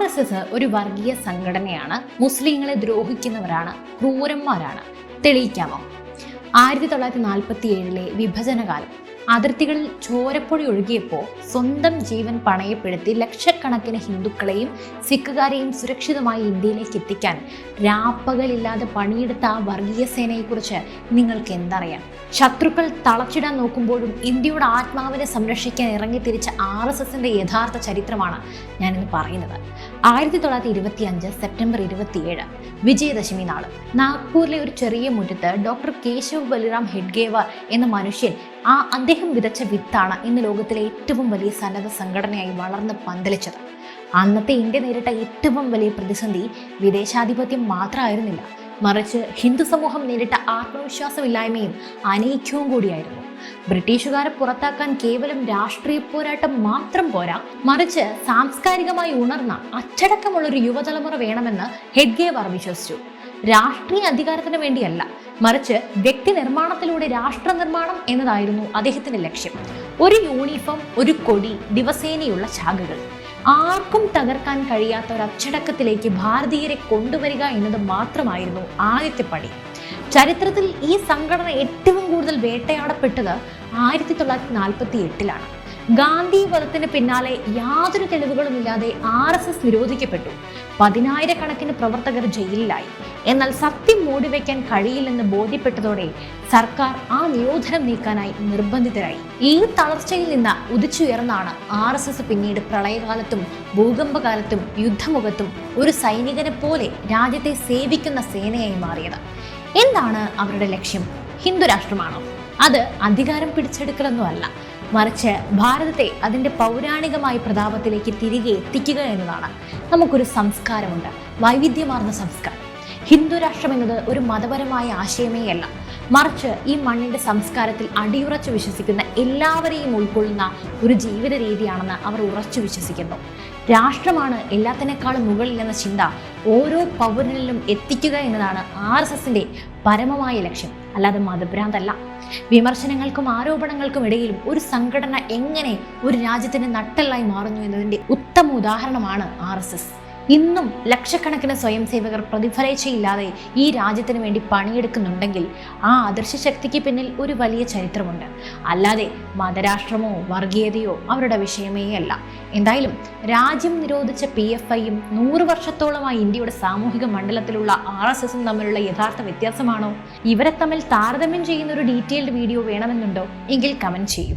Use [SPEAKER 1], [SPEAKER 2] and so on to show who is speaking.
[SPEAKER 1] RSS ഒരു വർഗീയ സംഘടനയാണ്, മുസ്ലിങ്ങളെ ദ്രോഹിക്കുന്നവരാണ്, ക്രൂരന്മാരാണ്. തെളിയിക്കാമോ? 1947 വിഭജനകാലം അതിർത്തികളിൽ ചോരപ്പൊടി ഒഴുകിയപ്പോൾ സ്വന്തം ജീവൻ പണയപ്പെടുത്തി ലക്ഷക്കണക്കിന് ഹിന്ദുക്കളെയും സിഖുകാരെയും സുരക്ഷിതമായി ഇന്ത്യയിലേക്ക് എത്തിക്കാൻ രാപ്പകലില്ലാതെ പണിയെടുത്ത ആ വർഗീയ സേനയെക്കുറിച്ച് നിങ്ങൾക്ക് എന്തറിയാം? ശത്രുക്കൾ തളച്ചിടാൻ നോക്കുമ്പോഴും ഇന്ത്യയുടെ ആത്മാവിനെ സംരക്ഷിക്കാൻ ഇറങ്ങിത്തിരിച്ച RSSന്റെ യഥാർത്ഥ ചരിത്രമാണ് ഞാനിന്ന് പറയുന്നത്. 1925 സെപ്റ്റംബർ 27 വിജയദശമി നാള് നാഗ്പൂരിലെ ഒരു ചെറിയ മുറ്റത്ത് ഡോക്ടർ കേശവ് ബലിറാം ഹെഡ്ഗേവാർ എന്ന മനുഷ്യൻ, അദ്ദേഹം വിതച്ച വിത്താണ് ഇന്ന് ലോകത്തിലെ ഏറ്റവും വലിയ സന്നദ്ധ സംഘടനയായി വളർന്ന് പന്തലിച്ചത്. അന്നത്തെ ഇന്ത്യ നേരിട്ട ഏറ്റവും വലിയ പ്രതിസന്ധി വിദേശാധിപത്യം മാത്രമായിരുന്നില്ല, മറിച്ച് ഹിന്ദു സമൂഹം നേരിട്ട ആത്മവിശ്വാസമില്ലായ്മയും അനൈക്യവും കൂടിയായിരുന്നു. ബ്രിട്ടീഷുകാരെ പുറത്താക്കാൻ കേവലം രാഷ്ട്രീയ പോരാട്ടം മാത്രം പോരാ, മറിച്ച് സാംസ്കാരികമായി ഉണർന്ന അച്ചടക്കമുള്ളൊരു യുവതലമുറ വേണമെന്ന് ഹെഡ്ഗേവാർ വിശ്വസിച്ചു. രാഷ്ട്രീയ അധികാരത്തിന് വേണ്ടിയല്ല, മറിച്ച് വ്യക്തി നിർമ്മാണത്തിലൂടെ രാഷ്ട്ര നിർമ്മാണം എന്നതായിരുന്നു അദ്ദേഹത്തിന്റെ ലക്ഷ്യം. ഒരു യൂണിഫോം, ഒരു കൊടി, ദിവസേനയുള്ള ശാഖകൾ, ആർക്കും തകർക്കാൻ കഴിയാത്ത ഒരു അച്ചടക്കത്തിലേക്ക് ഭാരതീയരെ കൊണ്ടുവരിക എന്നത് മാത്രമായിരുന്നു ആദ്യത്തെ പടി. ചരിത്രത്തിൽ ഈ സംഘടന ഏറ്റവും കൂടുതൽ വേട്ടയാടപ്പെട്ടത് 1948 ഗാന്ധി വധത്തിന് പിന്നാലെ യാതൊരു തെളിവുകളുമില്ലാതെ RSS നിരോധിക്കപ്പെട്ടു. 10,000-കണക്കിന് പ്രവർത്തകർ ജയിലിലായി. എന്നാൽ സത്യം മൂടിവെക്കാൻ കഴിയില്ലെന്ന് ബോധ്യപ്പെട്ടതോടെ സർക്കാർ ആ നിരോധനം നീക്കാനായി നിർബന്ധിതരായി. ഈ തളർച്ചയിൽ നിന്ന് ഉദിച്ചുയർന്നാണ് RSS പിന്നീട് പ്രളയകാലത്തും ഭൂകമ്പകാലത്തും യുദ്ധമുഖത്തും ഒരു സൈനികനെ പോലെ രാജ്യത്തെ സേവിക്കുന്ന സേനയായി മാറിയത്. എന്താണ് അവരുടെ ലക്ഷ്യം? ഹിന്ദുരാഷ്ട്രമാണോ? അത് അധികാരം പിടിച്ചെടുക്കലൊന്നും അല്ല, മറിച്ച് ഭാരതത്തെ അതിൻ്റെ പൗരാണികമായ പ്രതാപത്തിലേക്ക് തിരികെ എത്തിക്കുക എന്നതാണ്. നമുക്കൊരു സംസ്കാരമുണ്ട്, വൈവിധ്യമാർന്ന സംസ്കാരം. ഹിന്ദുരാഷ്ട്രം എന്നത് ഒരു മതപരമായ ആശയമേ അല്ല, മറിച്ച് ഈ മണ്ണിൻ്റെ സംസ്കാരത്തിൽ അടിയുറച്ചു വിശ്വസിക്കുന്ന എല്ലാവരെയും ഉൾക്കൊള്ളുന്ന ഒരു ജീവിത രീതിയാണെന്ന് അവർ ഉറച്ചു വിശ്വസിക്കുന്നു. രാഷ്ട്രമാണ് എല്ലാത്തിനേക്കാളും മുകളിൽ എന്ന ചിന്ത ഓരോ പൗരനിലും എത്തിക്കുക എന്നതാണ് RSSന്റെ പരമമായ ലക്ഷ്യം, അല്ലാതെ മതഭ്രാന്തല്ല. വിമർശനങ്ങൾക്കും ആരോപണങ്ങൾക്കും ഇടയിലും ഒരു സംഘടന എങ്ങനെ ഒരു രാജ്യത്തിന്റെ നട്ടെല്ലായി മാറുന്നു എന്നതിന്റെ ഉത്തമ ഉദാഹരണമാണ് RSS. ഇന്നും ലക്ഷക്കണക്കിന് സ്വയം സേവകർ പ്രതിഫലേച്ഛയില്ലാതെ ഈ രാജ്യത്തിന് വേണ്ടി പണിയെടുക്കുന്നുണ്ടെങ്കിൽ ആ അദൃശ്യ ശക്തിക്ക് പിന്നിൽ ഒരു വലിയ ചരിത്രമുണ്ട്, അല്ലാതെ മതരാഷ്ട്രമോ വർഗീയതയോ അവരുടെ വിഷയമേ അല്ല. എന്തായാലും രാജ്യം നിരോധിച്ച PFIയും 100 വർഷത്തോളമായി ഇന്ത്യയുടെ സാമൂഹിക മണ്ഡലത്തിലുള്ള RSSും തമ്മിലുള്ള യഥാർത്ഥ വ്യത്യാസമാണോ? ഇവരെ തമ്മിൽ താരതമ്യം ചെയ്യുന്ന ഒരു ഡീറ്റെയിൽഡ് വീഡിയോ വേണമെന്നുണ്ടോ? എങ്കിൽ കമന്റ് ചെയ്യൂ.